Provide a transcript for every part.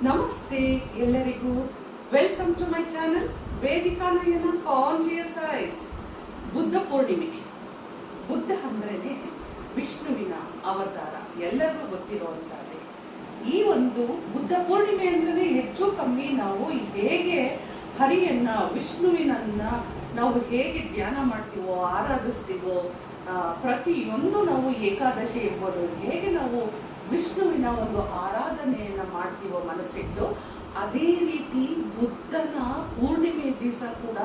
ನಮಸ್ತೆ ಎಲ್ಲರಿಗೂ. Welcome to my channel Vedika Nayana conscious eyes. Buddha Purnima. Buddha ಅಂದ್ರೇನೆ ವಿಷ್ಣುವಿನ ಅವತಾರ, ಎಲ್ಲರಿಗೂ ಗೊತ್ತಿರುವಂತಹದ್ದೇ. ಈ ಒಂದು ಬುದ್ಧ ಪೂರ್ಣಿಮೆ ಅಂದ್ರೆ ಹೆಚ್ಚು ಕಮ್ಮಿ ನಾವು ಹೇಗೆ ಹರಿಯನ್ನ, ವಿಷ್ಣುವಿನನ್ನ ನಾವು ಹೇಗೆ ಧ್ಯಾನ ಮಾಡ್ತೀವೋ, ಆರಾಧಿಸ್ತೀವೋ, ಪ್ರತಿಯೊಂದು ನಾವು ಏಕಾದಶಿ ಇರ್ಬೋದು, ಹೇಗೆ ನಾವು ವಿಷ್ಣುವಿನ ಒಂದು ಆರಾಧನೆಯನ್ನ ಮಾಡ್ತೀವೋ ಮನಸ್ಸಿಟ್ಟು, ಅದೇ ರೀತಿ ಬುದ್ಧನ ಪೂರ್ಣಿಮೆ ದಿವಸ ಕೂಡ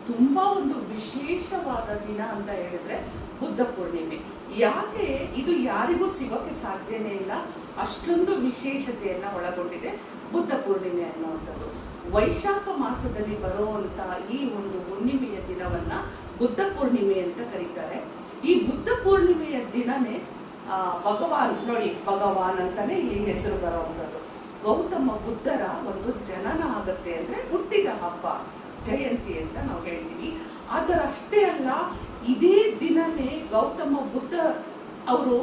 ತುಂಬಾ ಒಂದು ವಿಶೇಷವಾದ ದಿನ ಅಂತ ಹೇಳಿದ್ರೆ ಬುದ್ಧ ಪೂರ್ಣಿಮೆ. ಯಾಕೆ ಇದು ಯಾರಿಗೂ ಸಿಗೋಕೆ ಸಾಧ್ಯನೇ ಇಲ್ಲ, ಅಷ್ಟೊಂದು ವಿಶೇಷತೆಯನ್ನ ಒಳಗೊಂಡಿದೆ ಬುದ್ಧ ಪೂರ್ಣಿಮೆ ಅನ್ನುವಂಥದ್ದು. ವೈಶಾಖ ಮಾಸದಲ್ಲಿ ಬರುವಂತ ಈ ಒಂದು ಹುಣ್ಣಿಮೆಯ ದಿನವನ್ನ ಬುದ್ಧ ಪೂರ್ಣಿಮೆ ಅಂತ ಕರೀತಾರೆ. ಈ ಬುದ್ಧ ಪೂರ್ಣಿಮೆಯ ದಿನನೇ ಭಗವಾನ್, ನೋಡಿ ಭಗವಾನ್ ಅಂತಾನೆ ಇಲ್ಲಿ ಹೆಸರು ಬರುವಂಥದ್ದು. ಗೌತಮ ಬುದ್ಧರ ಒಂದು ಜನನ ಆಗತ್ತೆ ಅಂದ್ರೆ ಹುಟ್ಟಿದ ಹಬ್ಬ, ಜಯಂತಿ ಅಂತ ನಾವು ಹೇಳ್ತೀವಿ. ಅದರಷ್ಟೇ ಅಲ್ಲ, ಇದೇ ದಿನನೇ ಗೌತಮ ಬುದ್ಧ ಅವರು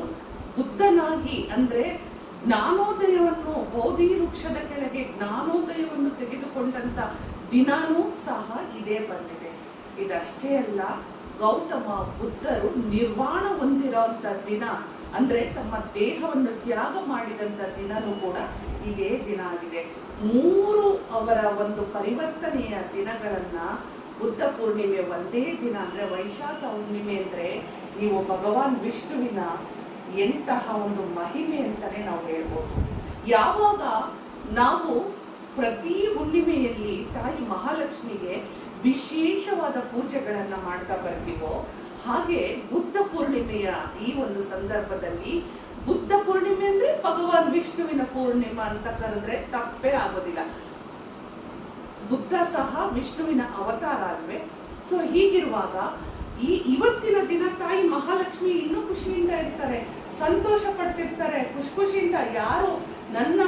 ಬುದ್ಧನಾಗಿ ಅಂದ್ರೆ ಜ್ಞಾನೋದಯವನ್ನು, ಬೋಧಿ ವೃಕ್ಷದ ಕೆಳಗೆ ಜ್ಞಾನೋದಯವನ್ನು ತೆಗೆದುಕೊಂಡಂತ ದಿನಾನೂ ಸಹ ಇದೇ ಬಂದಿದೆ. ಇದಷ್ಟೇ ಅಲ್ಲ, ಗೌತಮ ಬುದ್ಧರು ನಿರ್ವಾಣ ಹೊಂದಿರುವಂತ ದಿನ ಅಂದ್ರೆ ತಮ್ಮ ದೇಹವನ್ನು ತ್ಯಾಗ ಮಾಡಿದಂತ ದಿನನೂ ಕೂಡ ಇದೇ ದಿನ ಆಗಿದೆ. 3 ಅವರ ಒಂದು ಪರಿವರ್ತನೆಯ ದಿನಗಳನ್ನ ಬುದ್ಧ ಪೂರ್ಣಿಮೆ ಒಂದೇ ದಿನ ಅಂದ್ರೆ ವೈಶಾಖ ಹುಣ್ಣಿಮೆ ಅಂದ್ರೆ ನೀವು ಭಗವಾನ್ ವಿಷ್ಣುವಿನ ಎಂತಹ ಒಂದು ಮಹಿಮೆ ಅಂತಾನೆ ನಾವು ಹೇಳ್ಬೋದು. ಯಾವಾಗ ನಾವು ಪ್ರತಿ ಹುಣ್ಣಿಮೆಯಲ್ಲಿ ತಾಯಿ ಮಹಾಲಕ್ಷ್ಮಿಗೆ ವಿಶೇಷವಾದ ಪೂಜೆಗಳನ್ನ ಮಾಡ್ತಾ ಬರ್ತೀವೋ, ಹಾಗೆ ಬುದ್ಧ ಪೂರ್ಣಿಮೆಯ ಈ ಒಂದು ಸಂದರ್ಭದಲ್ಲಿ, ಬುದ್ಧ ಪೂರ್ಣಿಮೆ ಅಂದ್ರೆ ಭಗವಾನ್ ವಿಷ್ಣುವಿನ ಪೂರ್ಣಿಮಾ ಅಂತ ಕರೆದ್ರೆ ತಪ್ಪೇ ಆಗೋದಿಲ್ಲ. ಬುದ್ಧ ಸಹ ವಿಷ್ಣುವಿನ ಅವತಾರ ಅಲ್ವೇ. ಸೊ ಹೀಗಿರುವಾಗ ಇವತ್ತಿನ ದಿನ ತಾಯಿ ಮಹಾಲಕ್ಷ್ಮಿ ಇನ್ನೂ ಖುಷಿಯಿಂದ ಇರ್ತಾರೆ, ಸಂತೋಷ ಪಡ್ತಿರ್ತಾರೆ, ಖುಷಿಯಿಂದ ಯಾರು ನನ್ನ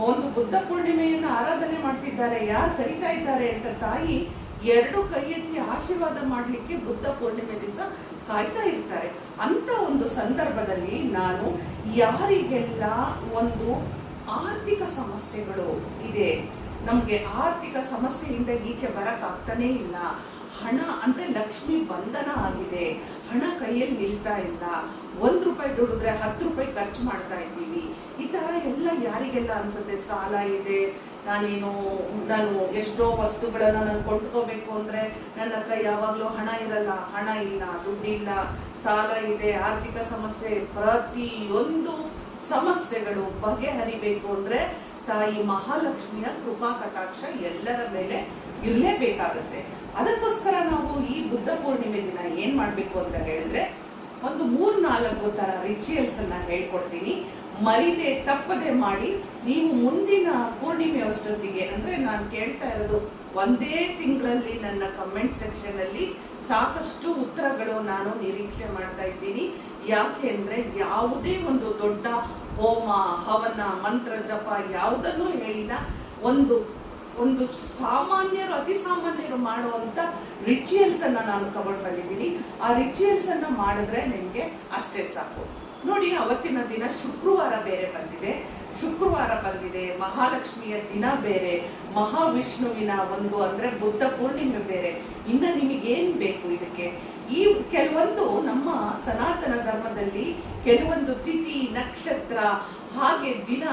ಒಂದು ಬುದ್ಧ ಪೂರ್ಣಿಮೆಯನ್ನ ಆರಾಧನೆ ಮಾಡ್ತಿದ್ದಾರೆ, ಯಾರು ಕರಿತಾ ಇದ್ದಾರೆ ಅಂತ ತಾಯಿ 2 ಕೈ ಎತ್ತಿ ಆಶೀರ್ವಾದ ಮಾಡ್ಲಿಕ್ಕೆ ಬುದ್ಧ ಪೂರ್ಣಿಮೆ ದಿವಸ ಕಾಯ್ತಾ ಇರ್ತಾರೆ. ಅಂತ ಒಂದು ಸಂದರ್ಭದಲ್ಲಿ ನಾನು ಯಾರಿಗೆಲ್ಲ ಒಂದು ಆರ್ಥಿಕ ಸಮಸ್ಯೆಗಳು ಇದೆ, ನಮ್ಗೆ ಆರ್ಥಿಕ ಸಮಸ್ಯೆಯಿಂದ ಈಚೆ ಬರಕ್ ಆಗ್ತಾನೇ ಇಲ್ಲ, ಹಣ ಅಂದ್ರೆ ಲಕ್ಷ್ಮಿ ಬಂಧನ ಆಗಿದೆ, ಹಣ ಕೈಯಲ್ಲಿ ನಿಲ್ತಾ ಇಲ್ಲ, 1 ರೂಪಾಯಿ ದುಡಿದ್ರೆ 10 ರೂಪಾಯಿ ಖರ್ಚು ಮಾಡ್ತಾ ಇದ್ದೀವಿ, ಈ ತರ ಎಲ್ಲ ಯಾರಿಗೆಲ್ಲ ಅನ್ಸುತ್ತೆ, ಸಾಲ ಇದೆ, ನಾನು ಎಷ್ಟೋ ವಸ್ತುಗಳನ್ನ ನಾನು ಕೊಂಡ್ಕೋಬೇಕು ಅಂದ್ರೆ ನನ್ನ ಹತ್ರ ಯಾವಾಗ್ಲೂ ಹಣ ಇರಲ್ಲ, ಹಣ ಇಲ್ಲ, ದುಡ್ಡಿಲ್ಲ, ಸಾಲ ಇದೆ, ಆರ್ಥಿಕ ಸಮಸ್ಯೆ, ಪ್ರತಿಯೊಂದು ಸಮಸ್ಯೆಗಳು ಬಗೆಹರಿಬೇಕು ಅಂದ್ರೆ ತಾಯಿ ಮಹಾಲಕ್ಷ್ಮಿಯ ಕೃಪಾ ಕಟಾಕ್ಷ ಎಲ್ಲರ ಮೇಲೆ ಇರಲೇಬೇಕಾಗತ್ತೆ. ಅದಕ್ಕೋಸ್ಕರ ನಾವು ಈ ಬುದ್ಧ ಪೂರ್ಣಿಮೆ ದಿನ ಏನ್ ಮಾಡ್ಬೇಕು ಅಂತ ಹೇಳಿದ್ರೆ, ಒಂದು 3-4 ತರ ರಿಚುವಲ್ಸ್ ಅನ್ನ ಹೇಳ್ಕೊಡ್ತೀನಿ. ಮರಿದೆ ತಪ್ಪದೆ ಮಾಡಿ. ನೀವು ಮುಂದಿನ ಪೂರ್ಣಿಮೆ ಅಷ್ಟೊತ್ತಿಗೆ, ಅಂದ್ರೆ ನಾನು ಕೇಳ್ತಾ ಇರೋದು ಒಂದೇ ತಿಂಗಳಲ್ಲಿ ನನ್ನ ಕಮೆಂಟ್ ಸೆಕ್ಷನ್ ಅಲ್ಲಿ ಸಾಕಷ್ಟು ಉತ್ತರಗಳು ನಾನು ನಿರೀಕ್ಷೆ ಮಾಡ್ತಾ ಇದ್ದೀನಿ. ಯಾಕೆ ಅಂದ್ರೆ ಯಾವುದೇ ಒಂದು ದೊಡ್ಡ ಹೋಮ, ಹವನ, ಮಂತ್ರ ಜಪ ಯಾವುದನ್ನು ಹೇಳಿಲ್ಲ, ಒಂದು ಸಾಮಾನ್ಯರು, ಅತಿ ಸಾಮಾನ್ಯರು ಮಾಡುವಂತ ರಿಚುವಲ್ಸ್ ಅನ್ನ ನಾನು ತಗೊಂಡು ಬಂದಿದ್ದೀನಿ. ಆ ರಿಚುವಲ್ಸ್ ಅನ್ನ ಮಾಡಿದ್ರೆ ನಿಮ್ಗೆ ಅಷ್ಟೇ ಸಾಕು. ನೋಡಿ, ಅವತ್ತಿನ ದಿನ ಶುಕ್ರವಾರ ಬೇರೆ ಬಂದಿದೆ, ಮಹಾಲಕ್ಷ್ಮಿಯ ದಿನ ಬೇರೆ, ಮಹಾವಿಷ್ಣುವಿನ ಒಂದು ಅಂದ್ರೆ ಬುದ್ಧ ಪೂರ್ಣಿಮೆ ಬೇರೆ. ಇನ್ನ ನಿಮಗೇನ್ ಬೇಕು ಇದಕ್ಕೆ? ಈ ಕೆಲವೊಂದು ನಮ್ಮ ಸನಾತನ ಧರ್ಮದಲ್ಲಿ ಕೆಲವೊಂದು ತಿಥಿ, ನಕ್ಷತ್ರ, ಹಾಗೆ ದಿನ,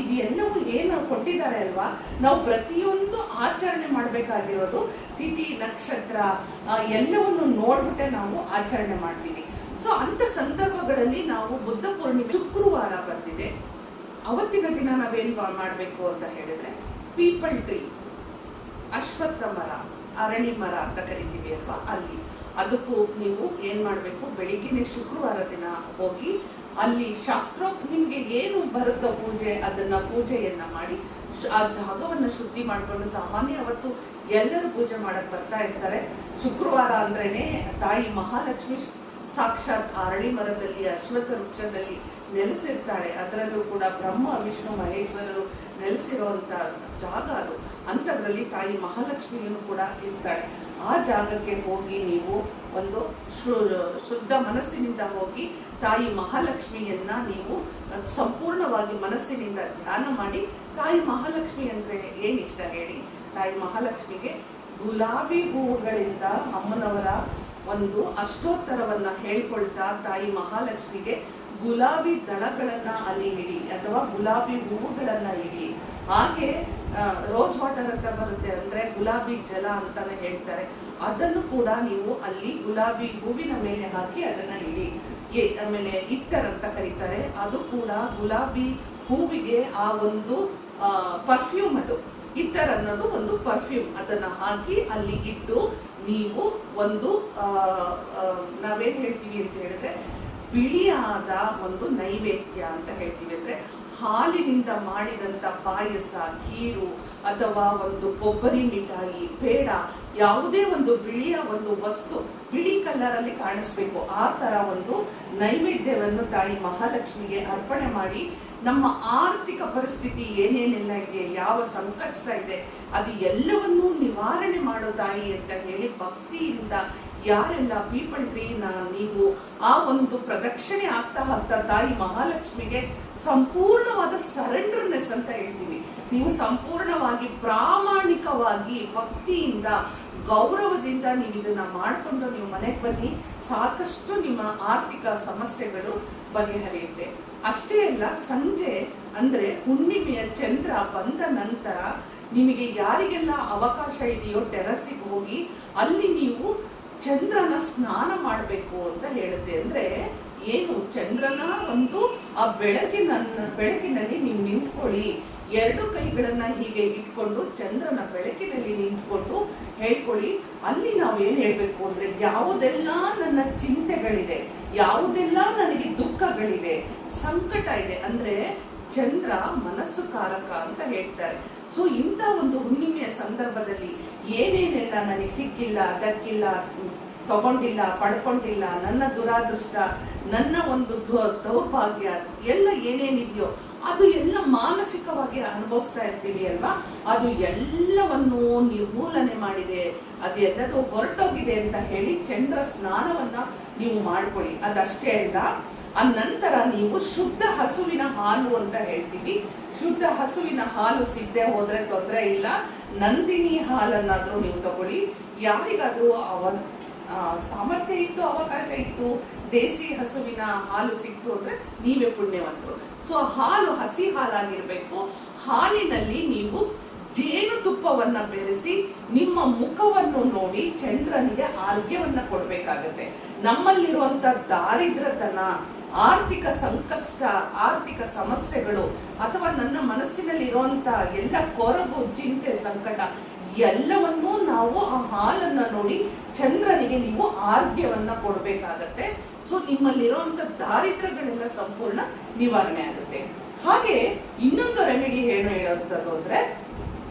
ಇದೆಲ್ಲವೂ ಏನು ಕೊಟ್ಟಿದ್ದಾರೆ ಅಲ್ವಾ, ನಾವು ಪ್ರತಿಯೊಂದು ಆಚರಣೆ ಮಾಡಬೇಕಾಗಿರೋದು ತಿಥಿ, ನಕ್ಷತ್ರ ಎಲ್ಲವನ್ನು ನೋಡ್ಬಿಟ್ಟೆ ನಾವು ಆಚರಣೆ ಮಾಡ್ತೀವಿ. ಸೊ ಅಂತ ಸಂದರ್ಭಗಳಲ್ಲಿ ನಾವು ಬುದ್ಧ ಪೂರ್ಣಿಮೆ ಶುಕ್ರವಾರ ಬಂದಿದೆ, ಅವತ್ತಿನ ದಿನ ನಾವೇನ್ ಮಾಡಬೇಕು ಅಂತ ಹೇಳಿದ್ರೆ, ಪೀಪಲ್ ಟ್ರೀ, ಅಶ್ವತ್ಥ ಮರ, ಅರಣಿ ಮರ ಅಂತ ಕರಿತೀವಿ ಅಲ್ವಾ, ಅದಕ್ಕೂ ನೀವು ಏನ್ ಮಾಡ್ಬೇಕು, ಬೆಳಿಗ್ಗೆನೆ ಶುಕ್ರವಾರ ದಿನ ಹೋಗಿ ಅಲ್ಲಿ ನಿಮ್ಗೆ ಏನು ಬರುತ್ತೋ ಪೂಜೆ, ಅದನ್ನ ಪೂಜೆಯನ್ನ ಮಾಡಿ ಆ ಜಾಗವನ್ನ ಶುದ್ಧಿ ಮಾಡ್ಕೊಂಡು, ಸಾಮಾನ್ಯ ಅವತ್ತು ಎಲ್ಲರೂ ಪೂಜೆ ಮಾಡಕ್ ಬರ್ತಾ ಇರ್ತಾರೆ. ಶುಕ್ರವಾರ ಅಂದ್ರೇನೆ ತಾಯಿ ಮಹಾಲಕ್ಷ್ಮಿ ಸಾಕ್ಷಾತ್ ಅರಳಿ ಮರದಲ್ಲಿ, ಅಶ್ವತ್ಥ ವೃಕ್ಷದಲ್ಲಿ ನೆಲೆಸಿರ್ತಾಳೆ. ಅದರಲ್ಲೂ ಕೂಡ ಬ್ರಹ್ಮ, ವಿಷ್ಣು, ಮಹೇಶ್ವರರು ನೆಲೆಸಿರುವಂತ ಜಾಗ ಅದು. ಅಂಥದ್ರಲ್ಲಿ ತಾಯಿ ಮಹಾಲಕ್ಷ್ಮಿಯನ್ನು ಕೂಡ ಇರ್ತಾಳೆ. ಆ ಜಾಗಕ್ಕೆ ಹೋಗಿ ನೀವು ಒಂದು ಶುದ್ಧ ಮನಸ್ಸಿನಿಂದ ಹೋಗಿ ತಾಯಿ ಮಹಾಲಕ್ಷ್ಮಿಯನ್ನ ನೀವು ಸಂಪೂರ್ಣವಾಗಿ ಮನಸ್ಸಿನಿಂದ ಧ್ಯಾನ ಮಾಡಿ ತಾಯಿ ಮಹಾಲಕ್ಷ್ಮಿ ಅಂದ್ರೆ ಏನಿಷ್ಟ ಹೇಳಿ? ತಾಯಿ ಮಹಾಲಕ್ಷ್ಮಿಗೆ ಗುಲಾಬಿ ಹೂವುಗಳಿಂದ ಅಮ್ಮನವರ ಒಂದು ಅಷ್ಟೋತ್ತರವನ್ನ ಹೇಳ್ಕೊಳ್ತಾ ತಾಯಿ ಮಹಾಲಕ್ಷ್ಮಿಗೆ ಗುಲಾಬಿ ದಳಗಳನ್ನ ಅಲ್ಲಿ ಇಡಿ ಅಥವಾ ಗುಲಾಬಿ ಹೂವುಗಳನ್ನ ಇಡಿ. ಹಾಗೆ ರೋಸ್ ವಾಟರ್ ಅಂತ ಬರುತ್ತೆ, ಅಂದ್ರೆ ಗುಲಾಬಿ ಜಲ ಅಂತಾನೆ ಹೇಳ್ತಾರೆ, ಅದನ್ನು ಕೂಡ ನೀವು ಅಲ್ಲಿ ಗುಲಾಬಿ ಹೂವಿನ ಮೇಲೆ ಹಾಕಿ ಅದನ್ನ ಇಡಿ. ಆಮೇಲೆ ಇಟ್ಟರ್ ಅಂತ ಕರೀತಾರೆ, ಅದು ಕೂಡ ಗುಲಾಬಿ ಹೂವಿಗೆ ಆ ಒಂದು ಪರ್ಫ್ಯೂಮ್, ಅದು ಇಟ್ಟರ್ ಅನ್ನೋದು ಒಂದು ಪರ್ಫ್ಯೂಮ್, ಅದನ್ನ ಹಾಕಿ ಅಲ್ಲಿ ಇಟ್ಟು ನೀವು ಒಂದು ನಾವೇನ್ ಹೇಳ್ತೀವಿ ಅಂತ ಹೇಳಿದ್ರೆ ಬಿಳಿಯಾದ ಒಂದು ನೈವೇದ್ಯ ಅಂತ ಹೇಳ್ತೀವಿ. ಅಂದ್ರೆ ಹಾಲಿನಿಂದ ಮಾಡಿದಂತ ಪಾಯಸ, ಖೀರು ಅಥವಾ ಒಂದು ಕೊಬ್ಬರಿ ಮಿಠಾಯಿ, ಪೇಡ, ಯಾವುದೇ ಒಂದು ಬಿಳಿಯ ಒಂದು ವಸ್ತು ಬಿಳಿ ಕಲರ್ ಅಲ್ಲಿ ಕಾಣಿಸ್ಬೇಕು, ಆ ತರ ಒಂದು ನೈವೇದ್ಯವನ್ನು ತಾಯಿ ಮಹಾಲಕ್ಷ್ಮಿಗೆ ಅರ್ಪಣೆ ಮಾಡಿ ನಮ್ಮ ಆರ್ಥಿಕ ಪರಿಸ್ಥಿತಿ ಏನೇನೆಲ್ಲ ಇದೆ, ಯಾವ ಸಂಕಷ್ಟ ಇದೆ, ಅದು ಎಲ್ಲವನ್ನೂ ನಿವಾರಣೆ ಮಾಡೋ ತಾಯಿ ಅಂತ ಹೇಳಿ ಭಕ್ತಿಯಿಂದ ಯಾರೆಲ್ಲ ಪೀಪಲ್ ಟ್ರೀನ ನೀವು ಆ ಒಂದು ಪ್ರದಕ್ಷಿಣೆ ಆಗ್ತಾ ತಾಯಿ ಮಹಾಲಕ್ಷ್ಮಿಗೆ ಸಂಪೂರ್ಣವಾದ ಸರೆಂಡರ್ನೆಸ್ ಅಂತ ಹೇಳ್ತೀವಿ, ನೀವು ಸಂಪೂರ್ಣವಾಗಿ ಪ್ರಾಮಾಣಿಕವಾಗಿ ಭಕ್ತಿಯಿಂದ ಗೌರವದಿಂದ ನೀವು ಇದನ್ನ ಮಾಡಿಕೊಂಡು ನೀವು ಮನೆಗೆ ಬನ್ನಿ, ಸಾಕಷ್ಟು ನಿಮ್ಮ ಆರ್ಥಿಕ ಸಮಸ್ಯೆಗಳು ಬಗೆಹರಿಯುತ್ತೆ. ಅಷ್ಟೇ ಅಲ್ಲ, ಸಂಜೆ ಅಂದ್ರೆ ಹುಣ್ಣಿಮೆಯ ಚಂದ್ರ ಬಂದ ನಂತರ ನಿಮಗೆ ಯಾರಿಗೆಲ್ಲ ಅವಕಾಶ ಇದೆಯೋ ಟೆರಸ್ಸಿಗೆ ಹೋಗಿ ಅಲ್ಲಿ ನೀವು ಚಂದ್ರನ ಸ್ನಾನ ಮಾಡಬೇಕು ಅಂತ ಹೇಳುತ್ತೆ. ಅಂದ್ರೆ ಏನು, ಚಂದ್ರನ ಒಂದು ಆ ಬೆಳಕಿನಲ್ಲಿ ನೀವು ನಿಂತ್ಕೊಳ್ಳಿ, ಎರಡು ಕೈಗಳನ್ನ ಹೀಗೆ ಇಟ್ಕೊಂಡು ಚಂದ್ರನ ಬೆಳಕಿನಲ್ಲಿ ನಿಂತ್ಕೊಂಡು ಹೇಳ್ಕೊಳ್ಳಿ. ಅಲ್ಲಿ ನಾವು ಏನ್ ಹೇಳ್ಬೇಕು ಅಂದ್ರೆ, ಯಾವುದೆಲ್ಲ ನನ್ನ ಚಿಂತೆಗಳಿದೆ, ಯಾವುದೆಲ್ಲ ನನಗೆ ದುಃಖಗಳಿದೆ, ಸಂಕಟ ಇದೆ, ಅಂದ್ರೆ ಚಂದ್ರ ಮನಸ್ಸು ಕಾರಕ ಅಂತ ಹೇಳ್ತಾರೆ. ಸೊ ಇಂಥ ಒಂದು ಹುಣ್ಣಿಮೆಯ ಸಂದರ್ಭದಲ್ಲಿ ಏನೇನೆಲ್ಲ ನನಗೆ ಸಿಕ್ಕಿಲ್ಲ, ಅದಕ್ಕಿಲ್ಲ, ತಗೊಂಡಿಲ್ಲ, ಪಡ್ಕೊಂಡಿಲ್ಲ, ನನ್ನ ದುರಾದೃಷ್ಟ, ನನ್ನ ಒಂದು ದೌರ್ಭಾಗ್ಯ ಎಲ್ಲ ಏನೇನಿದೆಯೋ ಅದು ಎಲ್ಲ ಮಾನಸಿಕವಾಗಿ ಅನುಭವಿಸ್ತಾ ಇರ್ತೀವಿ ಅಲ್ವಾ, ಅದು ಎಲ್ಲವನ್ನು ನಿರ್ಮೂಲನೆ ಮಾಡಿದೆ, ಅದೆಲ್ಲದು ಹೊರಟೋಗಿದೆ ಅಂತ ಹೇಳಿ ಚಂದ್ರ ಸ್ನಾನವನ್ನ ನೀವು ಮಾಡ್ಕೊಳ್ಳಿ. ಅದಷ್ಟೇ ಅಲ್ಲ, ಆ ನಂತರ ನೀವು ಶುದ್ಧ ಹಸುವಿನ ಹಾಲು ಅಂತ ಹೇಳ್ತೀವಿ, ಶುದ್ಧ ಹಸುವಿನ ಹಾಲು ಸಿಗದೆ ಹೋದ್ರೆ ತೊಂದರೆ ಇಲ್ಲ, ನಂದಿನಿ ಹಾಲನ್ನಾದ್ರೂ ನೀವು ತಗೊಳ್ಳಿ. ಯಾರಿಗಾದ್ರೂ ಸಾಮರ್ಥ್ಯ ಇತ್ತು, ಅವಕಾಶ ಇತ್ತು, ದೇಸಿ ಹಸುವಿನ ಹಾಲು ಸಿಕ್ತು ಅಂದ್ರೆ ನೀವೇ ಪುಣ್ಯವಂತರು. ಸೊ ಹಾಲು ಹಸಿ ಹಾಲಾಗಿರ್ಬೇಕು. ಹಾಲಿನಲ್ಲಿ ನೀವು ಜೇನುತುಪ್ಪವನ್ನ ಬೆರೆಸಿ ನಿಮ್ಮ ಮುಖವನ್ನು ನೋಡಿ ಚಂದ್ರನಿಗೆ ಆರೋಗ್ಯವನ್ನ ಕೊಡ್ಬೇಕಾಗತ್ತೆ. ನಮ್ಮಲ್ಲಿರುವಂತ ದಾರಿದ್ರತನ, ಆರ್ಥಿಕ ಸಂಕಷ್ಟ, ಆರ್ಥಿಕ ಸಮಸ್ಯೆಗಳು ಅಥವಾ ನನ್ನ ಮನಸ್ಸಿನಲ್ಲಿ ಇರುವಂತ ಎಲ್ಲ ಕೊರಗು, ಚಿಂತೆ, ಸಂಕಟ ಎಲ್ಲವನ್ನೂ ನಾವು ಆ ಹಾಲನ್ನ ನೋಡಿ ಚಂದ್ರನಿಗೆ ನೀವು ಆರೋಗ್ಯವನ್ನ ಕೊಡ್ಬೇಕಾಗತ್ತೆ. ಸೊ ನಿಮ್ಮಲ್ಲಿರುವಂತ ದಾರಿದ್ರ್ಯಗಳೆಲ್ಲ ಸಂಪೂರ್ಣ ನಿವಾರಣೆ ಆಗುತ್ತೆ. ಹಾಗೆ ಇನ್ನೊಂದು ರೆಮಿಡಿ ಹೇಳುವಂಥದ್ದು ಅಂದ್ರೆ,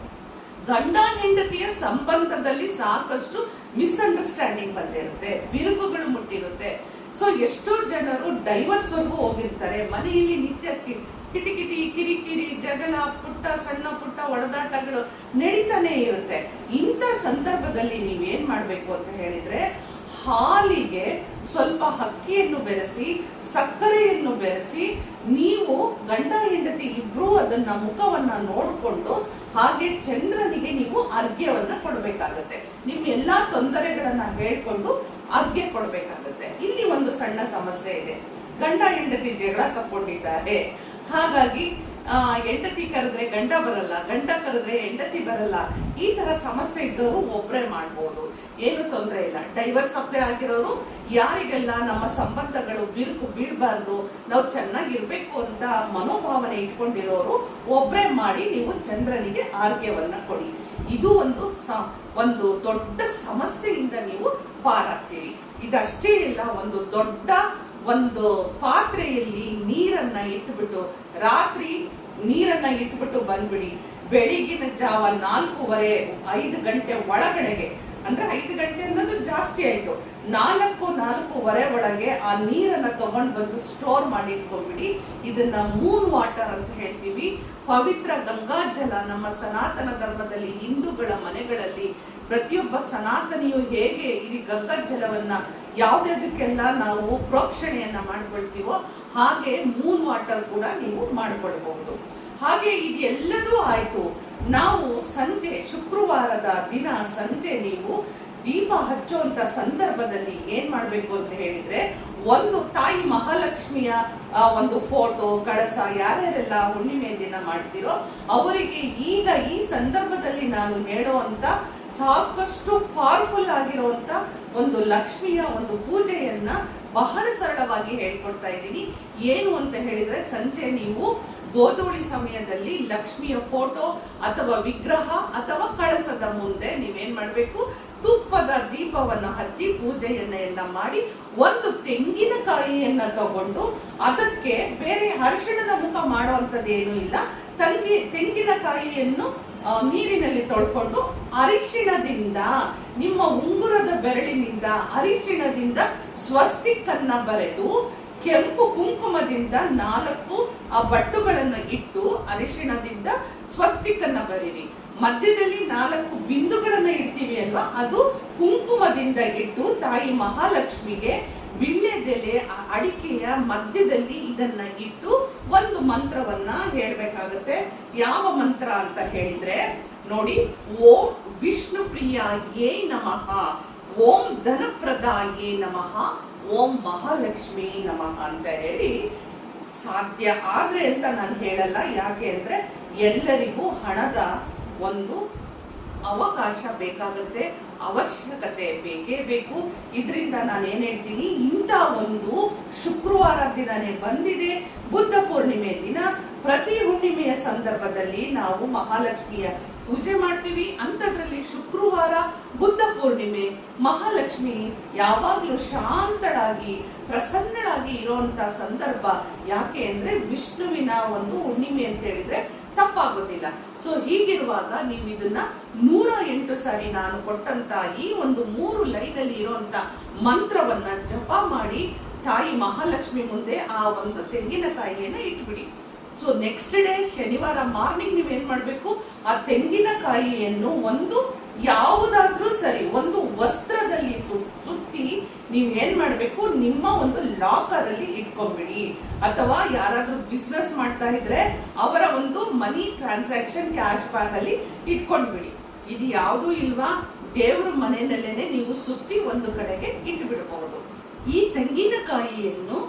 ಗಂಡ ಹೆಂಡತಿಯ ಸಂಬಂಧದಲ್ಲಿ ಸಾಕಷ್ಟು ಮಿಸ್ಅಂಡರ್ಸ್ಟ್ಯಾಂಡಿಂಗ್ ಬಂದಿರುತ್ತೆ, ಬಿರುಕುಗಳು ಮುಟ್ಟಿರುತ್ತೆ. ಸೊ ಎಷ್ಟೋ ಜನರು ಡೈವರ್ಸ್ ವರ್ಗೂ ಹೋಗಿರ್ತಾರೆ. ಮನೆಯಲ್ಲಿ ನಿತ್ಯ ಕಿಟಿಕಿಟಿ, ಕಿರಿಕಿರಿ, ಜಗಳ, ಸಣ್ಣ ಪುಟ್ಟ ಒಡೆದಾಟಗಳು ನಡೀತಾನೆ ಇರುತ್ತೆ. ಇಂಥ ಸಂದರ್ಭದಲ್ಲಿ ನೀವೇನ್ ಮಾಡ್ಬೇಕು ಅಂತ ಹೇಳಿದ್ರೆ, ಹಾಲಿಗೆ ಸ್ವಲ್ಪ ಅಕ್ಕಿಯನ್ನು ಬೆರೆಸಿ, ಸಕ್ಕರೆಯನ್ನು ಬೆರೆಸಿ, ನೀವು ಗಂಡ ಹೆಂಡತಿ ಇಬ್ರು ಅದನ್ನ ಮುಖವನ್ನ ನೋಡಿಕೊಂಡು ಹಾಗೆ ಚಂದ್ರನಿಗೆ ನೀವು ಅರ್ಘ್ಯವನ್ನ ಕೊಡ್ಬೇಕಾಗತ್ತೆ. ನಿಮ್ಮ ಎಲ್ಲಾ ತೊಂದರೆಗಳನ್ನ ಹೇಳ್ಕೊಂಡು ಅರ್ಘ್ಯ ಕೊಡ್ಬೇಕಾಗತ್ತೆ. ಇಲ್ಲಿ ಒಂದು ಸಣ್ಣ ಸಮಸ್ಯೆ ಇದೆ, ಗಂಡ ಹೆಂಡತಿ ಜಗಳ ತಕ್ಕೊಂಡಿದ್ದಾರೆ, ಹಾಗಾಗಿ ಹೆಂಡತಿ ಕರೆದ್ರೆ ಗಂಡ ಬರಲ್ಲ, ಗಂಡ ಕರೆದ್ರೆ ಹೆಂಡತಿ ಬರಲ್ಲ, ಈ ತರ ಸಮಸ್ಯೆ ಇದ್ದವರು ಒಬ್ರೇ ಮಾಡ್ಬೋದು, ಏನು ತೊಂದರೆ ಇಲ್ಲ. ಡೈವರ್ಸ್ ಅಪ್ಲೈ ಆಗಿರೋರು, ಯಾರಿಗೆಲ್ಲ ನಮ್ಮ ಸಂಬಂಧಗಳು ಬಿರುಕು ಬೀಳಬಾರ್ದು, ನಾವು ಚೆನ್ನಾಗಿರ್ಬೇಕು ಅಂತ ಮನೋಭಾವನೆ ಇಟ್ಕೊಂಡಿರೋರು ಒಬ್ರೇ ಮಾಡಿ ನೀವು ಚಂದ್ರನಿಗೆ ಆರೋಗ್ಯವನ್ನ ಕೊಡಿ. ಇದು ಒಂದು ದೊಡ್ಡ ಸಮಸ್ಯೆಯಿಂದ ನೀವು ಪಾರಾಗ್ತೀರಿ. ಇದಷ್ಟೇ ಇಲ್ಲ, ಒಂದು ಪಾತ್ರೆಯಲ್ಲಿ ನೀರನ್ನ ಇಟ್ಬಿಟ್ಟು, ರಾತ್ರಿ ನೀರನ್ನ ಇಟ್ಬಿಟ್ಟು ಬಂದ್ಬಿಡಿ. ಬೆಳಿಗಿನ ಜಾವ 4:30-5 ಗಂಟೆ ಒಳಗಡೆಗೆ, ಅಂದ್ರೆ 5 ಗಂಟೆ ಅನ್ನೋದು ಜಾಸ್ತಿ ಆಯ್ತು, 4-4:30 ಒಳಗೆ ಆ ನೀರನ್ನ ತಗೊಂಡ್ ಬಂದು ಸ್ಟೋರ್ ಮಾಡಿ ಇಟ್ಕೊಂಡ್ಬಿಡಿ. ಇದನ್ನ ಮೂನ್ ವಾಟರ್ ಅಂತ ಹೇಳ್ತೀವಿ. ಪವಿತ್ರ ಗಂಗಾ ಜಲ ನಮ್ಮ ಸನಾತನ ಧರ್ಮದಲ್ಲಿ, ಹಿಂದೂಗಳ ಮನೆಗಳಲ್ಲಿ ಪ್ರತಿಯೊಬ್ಬ ಸನಾತನಿಯು ಹೇಗೆ ಈ ಗಂಗಾ ಜಲವನ್ನ ಯಾವ್ದಕ್ಕೆಲ್ಲ ನಾವು ಪ್ರೋಕ್ಷಣೆಯನ್ನ ಮಾಡ್ಕೊಳ್ತೀವೋ ಹಾಗೆ ಮೂನ್ ವಾಟರ್ ಕೂಡ ನೀವು ಮಾಡ್ಕೊಳ್ಬಹುದು. ಹಾಗೆ ಇದೆಲ್ಲದೂ ಆಯ್ತು. ನಾವು ಸಂಜೆ ಶುಕ್ರವಾರದ ದಿನ ಸಂಜೆ ನೀವು ದೀಪ ಹಚ್ಚುವಂತ ಸಂದರ್ಭದಲ್ಲಿ ಏನ್ ಮಾಡ್ಬೇಕು ಅಂತ ಹೇಳಿದ್ರೆ, ಒಂದು ತಾಯಿ ಮಹಾಲಕ್ಷ್ಮಿಯ ಒಂದು ಫೋಟೋ, ಕಳಸ ಯಾರ್ಯಾರೆಲ್ಲ ಹುಣ್ಣಿಮೆ ದಿನ ಮಾಡ್ತಿರೋ ಅವರಿಗೆ ಈಗ ಈ ಸಂದರ್ಭದಲ್ಲಿ ನಾನು ಹೇಳುವಂತ ಸಾಕಷ್ಟು ಪವರ್ಫುಲ್ ಆಗಿರುವಂತ ಒಂದು ಲಕ್ಷ್ಮಿಯ ಒಂದು ಪೂಜೆಯನ್ನ ಬಹಳ ಸರಳವಾಗಿ ಹೇಳ್ಕೊಡ್ತಾ ಇದ್ದೀನಿ. ಏನು ಅಂತ ಹೇಳಿದ್ರೆ, ಸಂಜೆ ನೀವು ಗೋಧೂಳಿ ಸಮಯದಲ್ಲಿ ಲಕ್ಷ್ಮಿಯ ಫೋಟೋ ಅಥವಾ ವಿಗ್ರಹ ಅಥವಾ ಕಳಸದ ಮುಂದೆ ನೀವೇನ್ ಮಾಡ್ಬೇಕು, ತುಪ್ಪದ ದೀಪವನ್ನು ಹಚ್ಚಿ ಪೂಜೆಯನ್ನ ಎಲ್ಲ ಮಾಡಿ ಒಂದು ತೆಂಗಿನಕಾಯಿಯನ್ನ ತಗೊಂಡು ಅದಕ್ಕೆ ಬೇರೆ ಅರಿಶಿಣದ ಮುಖ ಮಾಡುವಂಥದ್ದೇನು ಇಲ್ಲ, ತೆಂಗಿನಕಾಯಿಯನ್ನು ನೀರಿನಲ್ಲಿ ತೊಳ್ಕೊಂಡು ಅರಿಶಿಣದಿಂದ ನಿಮ್ಮ ಉಂಗುರದ ಬೆರಳಿನಿಂದ ಅರಿಶಿಣದಿಂದ ಸ್ವಸ್ತಿಕ್ ಅನ್ನ ಬರೆದು ಕೆಂಪು ಕುಂಕುಮದಿಂದ 4 ಆ ಬಟ್ಟುಗಳನ್ನು ಇಟ್ಟು ಅರಿಶಿಣದಿಂದ ಸ್ವಸ್ತಿಕ್ ಅನ್ನ ಬರೀರಿ. ಮಧ್ಯದಲ್ಲಿ 4 ಬಿಂದುಗಳನ್ನ ಇಡ್ತೀವಿ ಅಲ್ವಾ, ಅದು ಕುಂಕುಮದಿಂದ ಇಟ್ಟು ತಾಯಿ ಮಹಾಲಕ್ಷ್ಮಿಗೆ ವಿಳ್ಯದೆಲೆ ಅಡಿಕೆಯ ಮಧ್ಯದಲ್ಲಿ ಇದನ್ನ ಇಟ್ಟು ಒಂದು ಮಂತ್ರವನ್ನ ಹೇಳ್ಬೇಕಾಗತ್ತೆ. ಯಾವ ಮಂತ್ರ ಅಂತ ಹೇಳಿದ್ರೆ ನೋಡಿ, ಓಂ ವಿಷ್ಣು ಪ್ರಿಯಾಯೇ ನಮಃ, ಓಂ ಧನಪ್ರದಾಯೇ ನಮಃ, ಓಂ ಮಹಾಲಕ್ಷ್ಮಿ ನಮಃ ಅಂತ ಹೇಳಿ. ಸಾಧ್ಯ ಆದ್ರೆ ಅಂತ ನಾನು ಹೇಳಲ್ಲ, ಯಾಕೆ ಅಂದ್ರೆ ಎಲ್ಲರಿಗೂ ಹಣದ ಒಂದು ಅವಕಾಶ ಬೇಕಾಗುತ್ತೆ, ಅವಶ್ಯಕತೆ ಬೇಕೇ ಬೇಕು. ಇದರಿಂದ ನಾನು ಏನ್ ಹೇಳ್ತೀನಿ, ಇಂಥ ಒಂದು ಶುಕ್ರವಾರ ದಿನನೇ ಬಂದಿದೆ, ಬುದ್ಧ ಪೂರ್ಣಿಮೆ ದಿನ. ಪ್ರತಿ ಹುಣ್ಣಿಮೆಯ ಸಂದರ್ಭದಲ್ಲಿ ನಾವು ಮಹಾಲಕ್ಷ್ಮಿಯ ಪೂಜೆ ಮಾಡ್ತೀವಿ. ಅಂಥದ್ರಲ್ಲಿ ಶುಕ್ರವಾರ ಬುದ್ಧ ಪೂರ್ಣಿಮೆ, ಮಹಾಲಕ್ಷ್ಮಿ ಯಾವಾಗ್ಲೂ ಶಾಂತಳಾಗಿ ಪ್ರಸನ್ನಳಾಗಿ ಇರುವಂತ ಸಂದರ್ಭ. ಯಾಕೆ ಅಂದ್ರೆ ವಿಷ್ಣುವಿನ ಒಂದು ಹುಣ್ಣಿಮೆ ಅಂತ ಹೇಳಿದ್ರೆ ತಪ್ಪಾಗೋದಿಲ್ಲ. ಸೊ ಹೀಗಿರುವಾಗ ನೀವು ಇದನ್ನ 108 ಸಾರಿ ನಾನು ಕೊಟ್ಟಂತ ಈ ಒಂದು 3 ಲೈನಲ್ಲಿ ಇರುವಂತ ಮಂತ್ರವನ್ನ ಜಪ ಮಾಡಿ ತಾಯಿ ಮಹಾಲಕ್ಷ್ಮಿ ಮುಂದೆ ಆ ಒಂದು ತೆಂಗಿನಕಾಯಿಯನ್ನ ಇಟ್ಬಿಡಿ. ಸೊ ನೆಕ್ಸ್ಟ್ ಡೇ ಶನಿವಾರ ಮಾರ್ನಿಂಗ್ ನೀವೇನ್ ಮಾಡ್ಬೇಕು, ಆ ತೆಂಗಿನಕಾಯಿಯನ್ನು ಒಂದು ಯಾವುದಾದ್ರೂ ಸರಿ ಒಂದು ವಸ್ತ್ರದಲ್ಲಿ ಸುತ್ತಿ ನೀವೇನ್ ಮಾಡ್ಬೇಕು, ನಿಮ್ಮ ಒಂದು ಲಾಕರ್ ಅಲ್ಲಿ ಇಟ್ಕೊಂಡ್ಬಿಡಿ. ಅಥವಾ ಯಾರಾದ್ರೂ ಬಿಸ್ನೆಸ್ ಮಾಡ್ತಾ ಇದ್ರೆ ಅವರ ಒಂದು ಮನಿ ಟ್ರಾನ್ಸಾಕ್ಷನ್ ಕ್ಯಾಶ್ ಬ್ಯಾಗ್ ಅಲ್ಲಿ ಇಟ್ಕೊಂಡ್ಬಿಡಿ. ಇದು ಯಾವುದು ಇಲ್ವಾ, ದೇವ್ರ ಮನೆಯಲ್ಲೇನೆ ನೀವು ಸುತ್ತಿ ಒಂದು ಕಡೆಗೆ ಇಟ್ಬಿಡಬಹುದು. ಈ ತೆಂಗಿನಕಾಯಿಯನ್ನು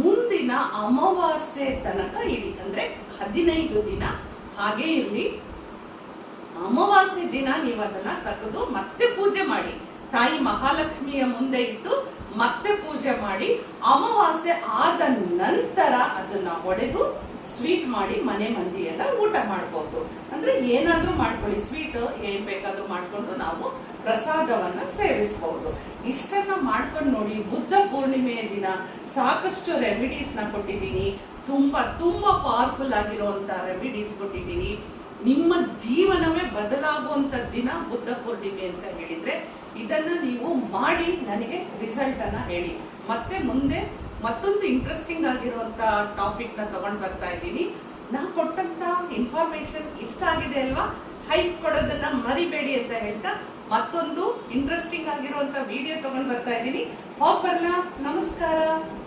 ಮುಂದಿನ ಅಮಾವಾಸ್ಯೆ ತನಕ ಇಡಿ, ಅಂದ್ರೆ 15 ದಿನ ಹಾಗೆ ಇರ್ಲಿ. ಅಮಾವಾಸ್ಯೆ ದಿನ ನೀವು ಅದನ್ನ ತೆಗೆದು ಮತ್ತೆ ಪೂಜೆ ಮಾಡಿ, ತಾಯಿ ಮಹಾಲಕ್ಷ್ಮಿಯ ಮುಂದೆ ಇಟ್ಟು ಮತ್ತೆ ಪೂಜೆ ಮಾಡಿ, ಅಮಾವಾಸ್ಯೆ ಆದ ನಂತರ ಅದನ್ನ ಒಡೆದು ಸ್ವೀಟ್ ಮಾಡಿ ಮನೆ ಮಂದಿ ಎಲ್ಲ ಊಟ ಮಾಡ್ಬೋದು. ಅಂದ್ರೆ ಏನಾದ್ರೂ ಮಾಡ್ಕೊಳ್ಳಿ, ಸ್ವೀಟ್ ಏನ್ ಬೇಕಾದ್ರೂ ಮಾಡ್ಕೊಂಡು ನಾವು ಪ್ರಸಾದವನ್ನ ಸೇವಿಸಬಹುದು. ಇಷ್ಟನ್ನ ಮಾಡ್ಕೊಂಡು ನೋಡಿ. ಬುದ್ಧ ಪೂರ್ಣಿಮೆಯ ದಿನ ಸಾಕಷ್ಟು ರೆಮಿಡೀಸ್ ನ ಕೊಟ್ಟಿದ್ದೀನಿ, ತುಂಬಾ ಪವರ್ಫುಲ್ ಆಗಿರುವಂತ ರೆಮಿಡೀಸ್ ಕೊಟ್ಟಿದ್ದೀನಿ. ನಿಮ್ಮ ಜೀವನವೇ ಬದಲಾಗುವಂತ ದಿನ ಬುದ್ಧ ಪೂರ್ಣಿಮೆ ಅಂತ ಹೇಳಿದ್ರೆ ಇದನ್ನ ನೀವು ಮಾಡಿ ನನಗೆ ರಿಸಲ್ಟ್ ಅನ್ನ ಹೇಳಿ. ಮತ್ತೆ ಮುಂದೆ ಮತ್ತೊಂದು ಇಂಟ್ರೆಸ್ಟಿಂಗ್ ಆಗಿರುವಂತ ಟಾಪಿಕ್ ನ ತಗೊಂಡ್ ಬರ್ತಾ ಇದ್ದೀನಿ. ನಾ ಕೊಟ್ಟಂತ ಇನ್ಫಾರ್ಮೇಶನ್ ಇಷ್ಟ ಆಗಿದೆ ಅಲ್ವಾ, ಹೈಪ್ ಕೊಡೋದನ್ನ ಮರಿಬೇಡಿ ಅಂತ ಹೇಳ್ತಾ ಮತ್ತೊಂದು ಇಂಟ್ರೆಸ್ಟಿಂಗ್ ಆಗಿರುವಂತ ವಿಡಿಯೋ ತಗೊಂಡ್ ಬರ್ತಾ ಇದ್ದೀನಿ. ಹೋಗ್ ಬರ್ಲಾ, ನಮಸ್ಕಾರ.